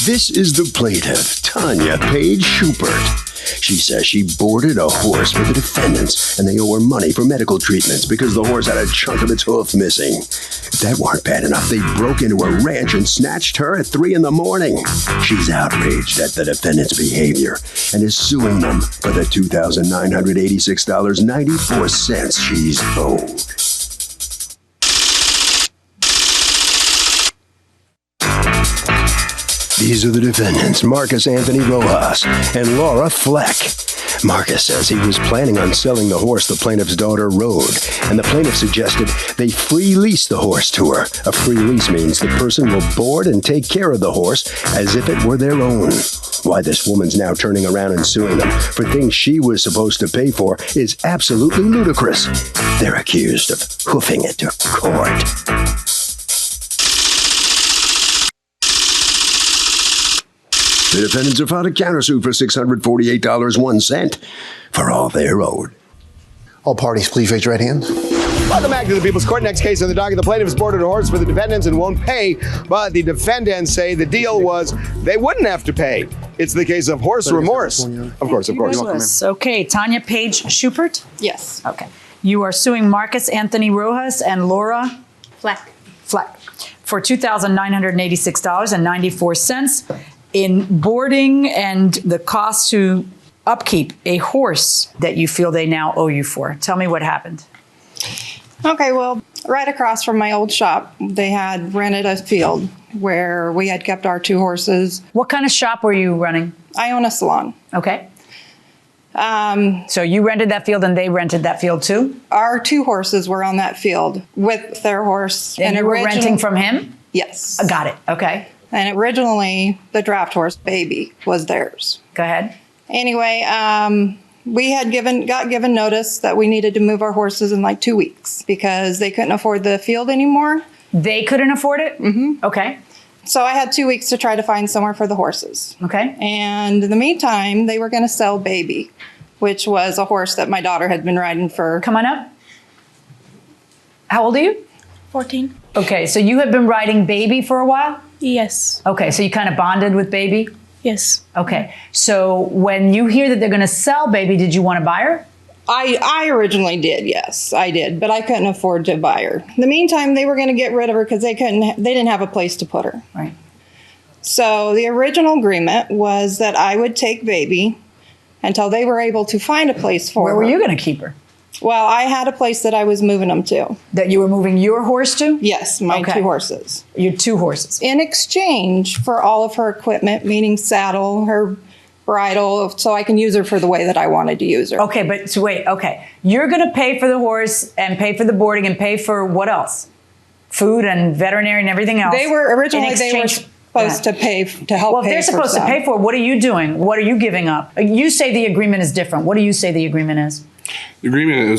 This is the plaintiff, Tanya Paige Schubert. She says she boarded a horse for the defendants, and they owe her money for medical treatments because the horse had a chunk of its hoof missing. If that weren't bad enough, they broke into a ranch and snatched her at 3 in the morning. She's outraged at the defendants' behavior and is suing them for the $2,986.94 she's owed. These are the defendants, Marcus Anthony Rojas and Laura Fleck. Marcus says he was planning on selling the horse the plaintiff's daughter rode, and the plaintiff suggested they free lease the horse to her. A free lease means the person will board and take care of the horse as if it were their own. Why this woman's now turning around and suing them for things she was supposed to pay for is absolutely ludicrous. They're accused of hoofing it to court. The defendants have filed a countersuit for $648.01 for all they're owed. All parties, please raise your right hands. Welcome back to the People's Court. Next case on the docket. The plaintiff has boarded a horse for the defendants and won't pay, but the defendants say the deal was they wouldn't have to pay. It's the case of horse remorse. Of course. Okay, Tanya Paige Schubert? Yes. Okay. You are suing Marcus Anthony Rojas and Laura Fleck. for $2,986.94 in boarding and the cost to upkeep a horse that you feel they now owe you for. Tell me what happened. Okay, well, right across from my old shop, they had rented a field where we had kept our 2 horses. What kind of shop were you running? I own a salon. Okay. So you rented that field and they rented that field too? Our 2 horses were on that field with their horse. And you were renting from him? Yes. Got it. Okay. And originally, the draft horse, Baby, was theirs. Go ahead. Anyway, we had got given notice that we needed to move our horses in like 2 weeks because they couldn't afford the field anymore. They couldn't afford it? Mm-hmm. Okay. So I had 2 weeks to try to find somewhere for the horses. Okay. And in the meantime, they were going to sell Baby, which was a horse that my daughter had been riding for. Come on up. How old are you? 14. Okay, so you have been riding Baby for a while? Yes. Okay, so you kind of bonded with Baby? Yes. Okay, so when you hear that they're going to sell Baby, did you want to buy her? I originally did, yes, I did, but I couldn't afford to buy her. In the meantime, they were going to get rid of her because they didn't have a place to put her. Right. So the original agreement was that I would take Baby until they were able to find a place for her. Where were you going to keep her? Well, I had a place that I was moving them to. That you were moving your horse to? Yes, my 2 horses. Your 2 horses. In exchange for all of her equipment, meaning saddle, her bridle, so I can use her for the way that I wanted to use her. Okay, but so wait, okay. You're going to pay for the horse and pay for the boarding and pay for what else? Food and veterinary and everything else. They were originally supposed to pay to help. Well, if they're supposed to pay for it, what are you doing? What are you giving up? You say the agreement is different. What do you say the agreement is? The agreement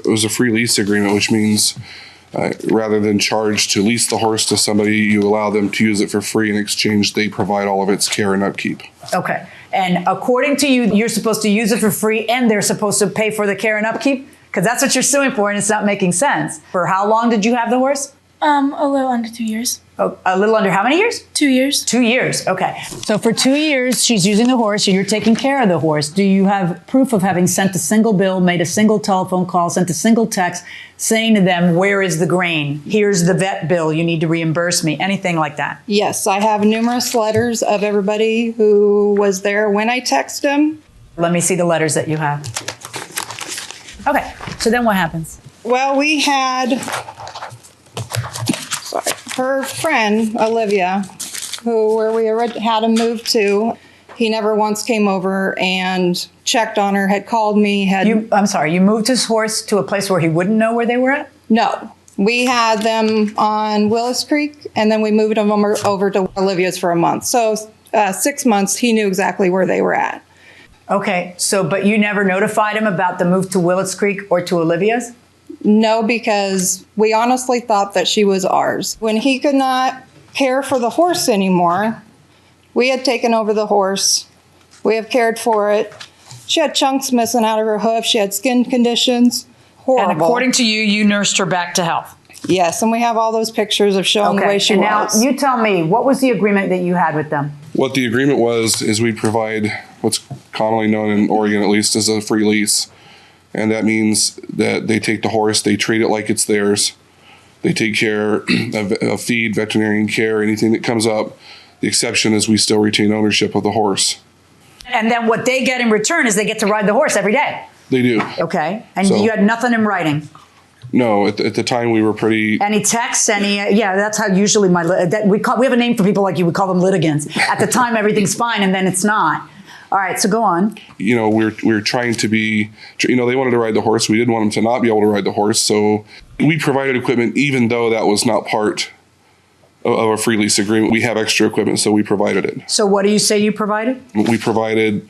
was a free lease agreement, which means rather than charge to lease the horse to somebody, you allow them to use it for free. In exchange, they provide all of its care and upkeep. Okay. And according to you, you're supposed to use it for free and they're supposed to pay for the care and upkeep? Because that's what you're suing for and it's not making sense. For how long did you have the horse? A little under 2 years. Oh, a little under how many years? 2 years. 2 years, okay. So for 2 years, she's using the horse and you're taking care of the horse. Do you have proof of having sent a single bill, made a single telephone call, sent a single text saying to them, where is the grain? Here's the vet bill, you need to reimburse me, anything like that? Yes, I have numerous letters of everybody who was there when I text them. Let me see the letters that you have. Okay, so then what happens? Well, we had her friend, Olivia, where we already had him moved to, he never once came over and checked on her, had called me. I'm sorry, you moved his horse to a place where he wouldn't know where they were at? No. We had them on Willis Creek, and then we moved them over to Olivia's for a month. So 6 months, he knew exactly where they were at. Okay, so, but you never notified him about the move to Willis Creek or to Olivia's? No, because we honestly thought that she was ours. When he could not care for the horse anymore, we had taken over the horse. We have cared for it. She had chunks missing out of her hoof. She had skin conditions. Horrible. And according to you, you nursed her back to health? Yes, and we have all those pictures of showing the way she and was. Now, you tell me, what was the agreement that you had with them? What the agreement was is we provide what's commonly known in Oregon, at least, as a free lease. And that means that they take the horse, they treat it like it's theirs. They take care of feed, veterinarian care, anything that comes up. The exception is we still retain ownership of the horse. And then what they get in return is they get to ride the horse every day. They do. Okay. And So- you had nothing in writing? No, at the time we were pretty... Any texts, yeah, that's how usually we have a name for people like you, we call them litigants. At the time, everything's fine, and then it's not. All right, so go on. You know, we're trying to be, you know, they wanted to ride the horse. We didn't want them to not be able to ride the horse. So we provided equipment, even though that was not part of a free lease agreement. We have extra equipment, so we provided it. So what do you say you provided? We provided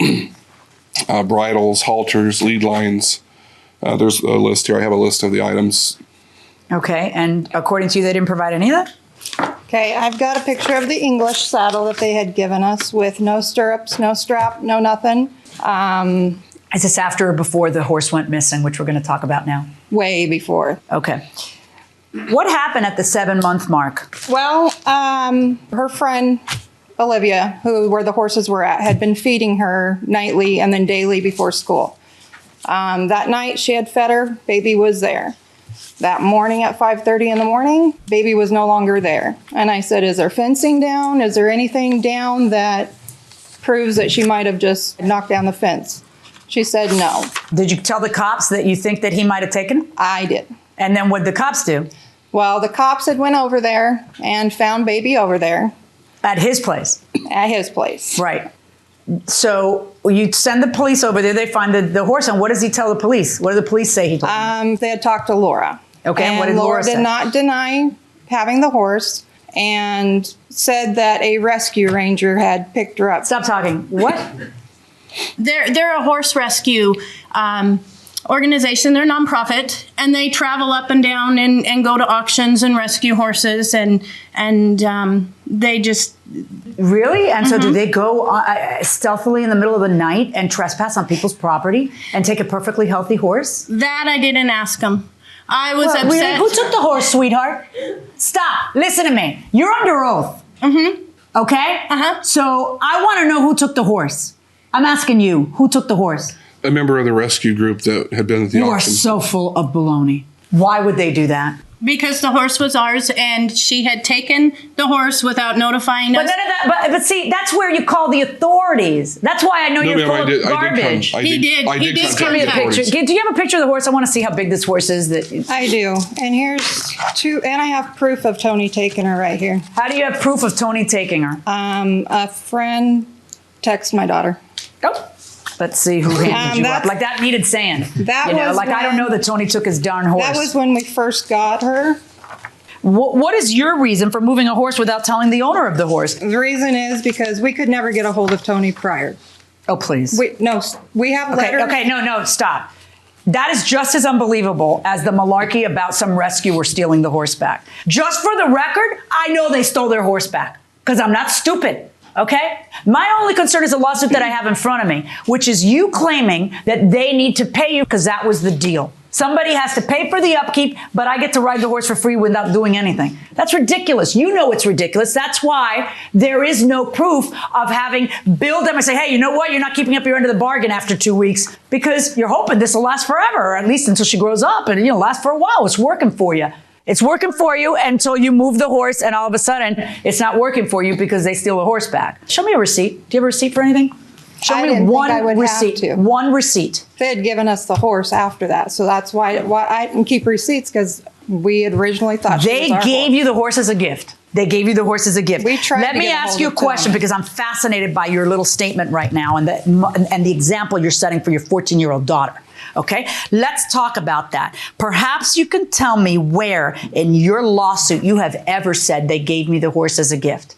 bridles, halters, lead lines. There's a list here. I have a list of the items. Okay, and according to you, they didn't provide any of that? Okay, I've got a picture of the English saddle that they had given us with no stirrups, no strap, no nothing. Is this after or before the horse went missing, which we're going to talk about now? Way before. Okay. What happened at the 7-month mark? Well, her friend, Olivia, where the horses were at, had been feeding her nightly and then daily before school. That night she had fed her, baby was there. That morning at 5:30 in the morning, baby was no longer there. And I said, is there fencing down? Is there anything down that proves that she might have just knocked down the fence? She said no. Did you tell the cops that you think that he might have taken it? I did. And then what did the cops do? Well, the cops had went over there and found baby over there. At his place? At his place. Right. So you send the police over there, they find the horse, and what does he tell the police? What did the police say he told them? They had talked to Laura. Okay, and what did Laura Laura say? did not deny having the horse and said that a rescue ranger had picked her up. Stop talking. What? They're a horse rescue organization. They're nonprofit, and they travel up and down and go to auctions and rescue horses, and they just... Really? And so do they go stealthily in the middle of the night and trespass on people's property and take a perfectly healthy horse? That I didn't ask them. I was upset. Who took the horse, sweetheart? Stop. Listen to me. You're under oath. Mm-hmm. Okay? Uh-huh. So I want to know who took the horse. I'm asking you, who took the horse? A member of the rescue group that had been at the You are auction. so full of baloney. Why would they do that? Because the horse was ours, and she had taken the horse without notifying us. But see, that's where you call the authorities. That's why I know you're full of garbage. He did contact give me a the picture. authorities. Do you have a picture of the horse? I want to see how big this horse is. I do. And here's two, and I have proof of Tony taking her right here. How do you have proof of Tony taking her? A friend texted my daughter. Oh. Let's see who handed you up. Like that needed saying. That was I don't know that Tony took his darn horse. That was when we first got her. What is your reason for moving a horse without telling the owner of the horse? The reason is because we could never get a hold of Tony prior. Oh, please. We have letters. Okay, no, stop. That is just as unbelievable as the malarkey about some rescuer stealing the horse back. Just for the record, I know they stole their horse back because I'm not stupid. Okay? My only concern is a lawsuit that I have in front of me, which is you claiming that they need to pay you because that was the deal. Somebody has to pay for the upkeep, but I get to ride the horse for free without doing anything. That's ridiculous. You know it's ridiculous. That's why there is no proof of having billed them and say, hey, you know what? You're not keeping up your end of the bargain after 2 weeks because you're hoping this will last forever, or at least until she grows up and, last for a while. It's working for you. It's working for you until you move the horse and all of a sudden it's not working for you because they steal the horse back. Show me a receipt. Do you have a receipt for anything? Show me one receipt. One receipt. They had given us the horse after that, so that's why I didn't keep receipts because we had originally thought they gave you the horse as a gift. They gave you the horse as a gift. We tried. Let me ask you a question because I'm fascinated by your little statement right now and the example you're setting for your 14-year-old daughter. Okay, let's talk about that. Perhaps you can tell me where in your lawsuit you have ever said they gave me the horse as a gift.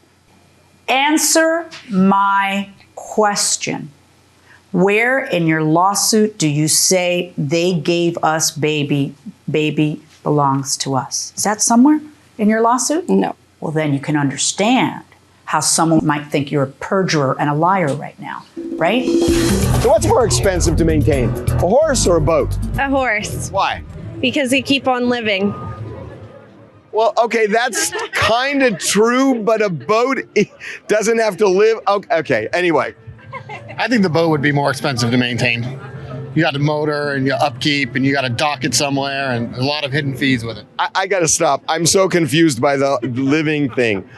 Answer my question. Where in your lawsuit do you say they gave us baby belongs to us? Is that somewhere in your lawsuit? No. Well, then you can understand how someone might think you're a perjurer and a liar right now, right? So what's more expensive to maintain, a horse or a boat? A horse. Why? Because you keep on living. Well, okay, that's kind of true, but a boat doesn't have to live. Okay, anyway. I think the boat would be more expensive to maintain. You got a motor and your upkeep and you got to dock it somewhere and a lot of hidden fees with it. I got to stop. I'm so confused by the living thing.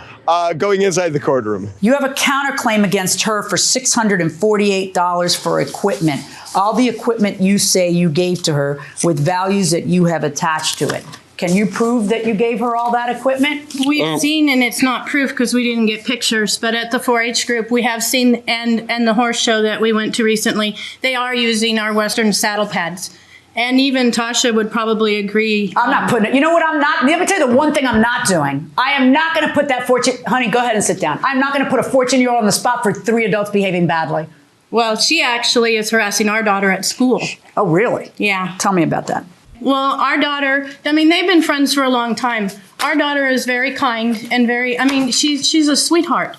Going inside the courtroom. You have a counterclaim against her for $648 for equipment. All the equipment you say you gave to her with values that you have attached to it. Can you prove that you gave her all that equipment? We've seen, and it's not proof because we didn't get pictures, but at the 4-H group, we have seen, and the horse show that we went to recently, they are using our Western saddle pads. And even Tasha would probably agree. I'm not putting it. You know what I'm not? Let me tell you the one thing I'm not doing. I am not going to put that honey, go ahead and sit down. I'm not going to put a 14-year-old on the spot for 3 adults behaving badly. Well, she actually is harassing our daughter at school. Oh, really? Yeah. Tell me about that. Well, our daughter, I mean, they've been friends for a long time. Our daughter is very kind and she's a sweetheart.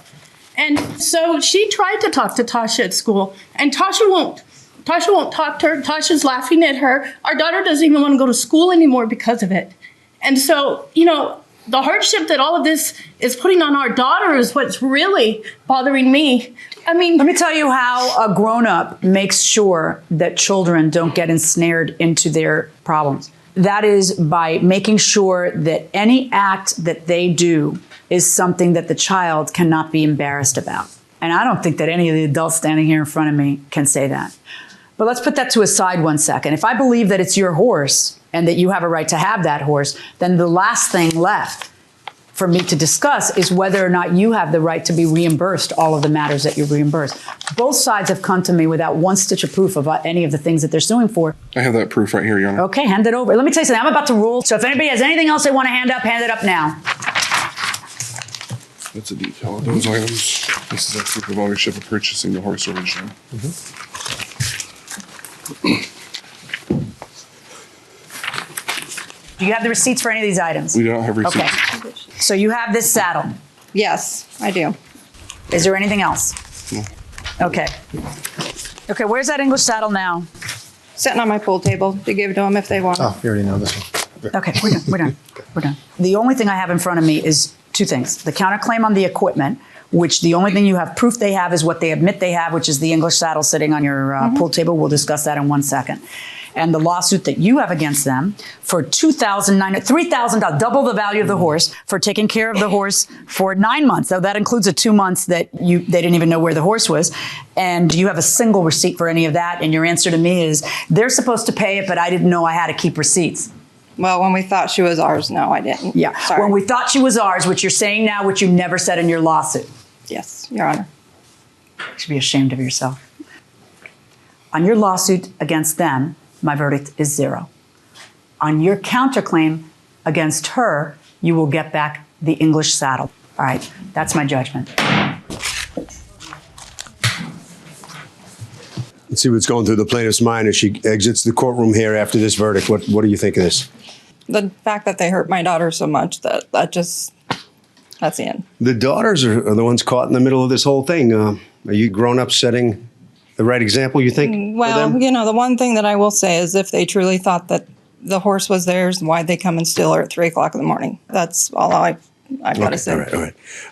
And so she tried to talk to Tasha at school, and Tasha won't. Tasha won't talk to her. Tasha's laughing at her. Our daughter doesn't even want to go to school anymore because of it. And so, the hardship that all of this is putting on our daughter is what's really bothering me. I mean, let me tell you how a grown-up makes sure that children don't get ensnared into their problems. That is by making sure that any act that they do is something that the child cannot be embarrassed about. And I don't think that any of the adults standing here in front of me can say that. But let's put that to a side 1 second. If I believe that it's your horse and that you have a right to have that horse, then the last thing left for me to discuss is whether or not you have the right to be reimbursed all of the matters that you reimbursed. Both sides have come to me without one stitch of proof about any of the things that they're suing for. I have that proof right here, Your Honor. Okay, hand it over. Let me tell you something. I'm about to rule. So if anybody has anything else they want to hand it up now. That's a detail of those items. This is a proof of ownership of purchasing the horse originally. Do you have the receipts for any of these items? We don't have receipts. Okay. So you have this saddle. Yes, I do. Is there anything else? No. Okay. Okay, where's that English saddle now? Sitting on my pool table to give to them if they want. Oh, you already know this one. Okay, we're done. The only thing I have in front of me is 2 things. The counterclaim on the equipment, which the only thing you have proof they have is what they admit they have, which is the English saddle sitting on your pool table. We'll discuss that in 1 second. And the lawsuit that you have against them for $3,000, double the value of the horse, for taking care of the horse for 9 months. So that includes the 2 months that they didn't even know where the horse was. And you have a single receipt for any of that. And your answer to me is, they're supposed to pay it, but I didn't know I had to keep receipts. Well, when we thought she was ours, no, I didn't. Yeah, Sorry. when we thought she was ours, which you're saying now, which you never said in your lawsuit. Yes, Your Honor. You should be ashamed of yourself. On your lawsuit against them, my verdict is 0. On your counterclaim against her, you will get back the English saddle. All right, that's my judgment. Let's see what's going through the plaintiff's mind as she exits the courtroom here after this verdict. What do you think of this? The fact that they hurt my daughter so much, that's the end. The daughters are the ones caught in the middle of this whole thing. Are you grown-ups setting the right example, you think? Well, the one thing that I will say is if they truly thought that the horse was theirs, why'd they come and steal her at 3 o'clock in the morning? That's all I've got to say.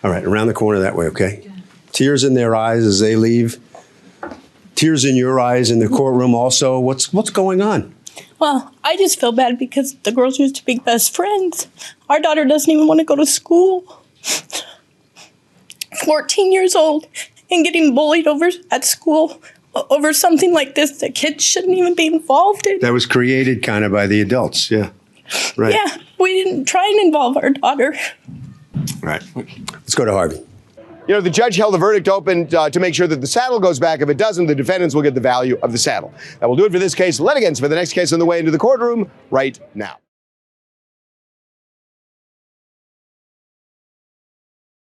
All right. Around the corner that way, okay? Yeah. Tears in their eyes as they leave. Tears in your eyes in the courtroom also. What's going on? Well, I just feel bad because the girls used to be best friends. Our daughter doesn't even want to go to school. 14 years old and getting bullied at school over something like this that kids shouldn't even be involved in. That was created kind of by the adults, yeah. Right. Yeah, we didn't try and involve our daughter. Right. Let's go to Harvey. The judge held the verdict open to make sure that the saddle goes back. If it doesn't, the defendants will get the value of the saddle. That will do it for this case. Litigants for the next case on the way into the courtroom right now.